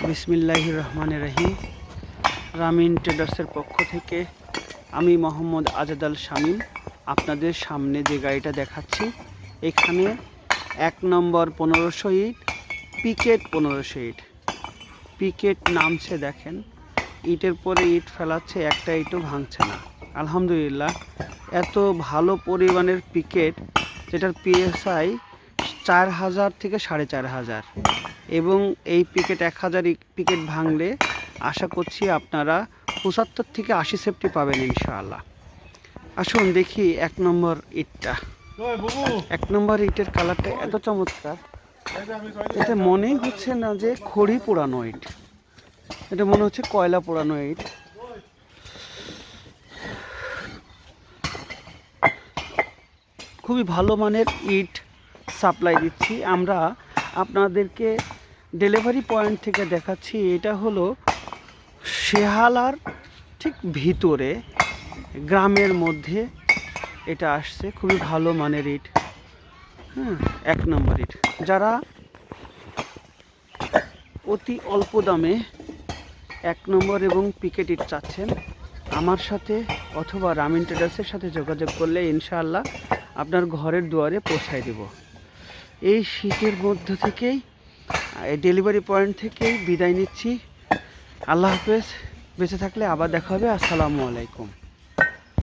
বিসমিল্লাহির রহমানির রহিম। রামিন ট্রেডার্সের পক্ষ থেকে আমি মোহাম্মদ আজাদ শামীম আপনাদের সামনে যে গাড়িটা দেখাচ্ছি, এখানে 1 নম্বর 1500 ইট, পিকেট 1500 ইট। পিকেট নামছে দেখেন, ইটের পরে ইট ফেলাচ্ছে, একটা ইটও ভাঙছে না। আলহামদুলিল্লাহ, এত ভালো পরিমাণের পিকেট, যেটার পিএসআই 4000 থেকে 4500, এবং এই পিকেট 1000 পিকেট ভাঙলে আশা করছি আপনারা 75 থেকে 80 সেফটি পাবেন ইনশাআল্লাহ। আসুন দেখি 1 নম্বর ইটটা। 1 নম্বর ইটের কালারটা এত চমৎকার, এটা মনেই হচ্ছে না যে খড়ি পোড়ানো ইট, এটা মনে হচ্ছে কয়লা পোড়ানো ইট। খুবই ভালো মানের ইট সাপ্লাই দিচ্ছি আমরা আপনাদেরকে। ডেলিভারি পয়েন্ট থেকে দেখাচ্ছি, এটা হলো শেহালার ঠিক ভিতরে, গ্রামের মধ্যে এটা আসছে। খুবই ভালো মানের ইট, হ্যাঁ, 1 নম্বর ইট। যারা অতি অল্প দামে 1 নম্বর এবং পিকেট ইট চাচ্ছেন, আমার সাথে অথবা রামিন ট্রেডার্সের সাথে যোগাযোগ করলে ইনশাআল্লাহ আপনার ঘরের দুয়ারে পৌঁছায় দেব। এই শীতের মধ্য থেকেই, ডেলিভারি পয়েন্ট থেকেই বিদায় নিচ্ছি। আল্লাহ হাফেজ। বেঁচে থাকলে আবার দেখা হবে। আসসালামু আলাইকুম।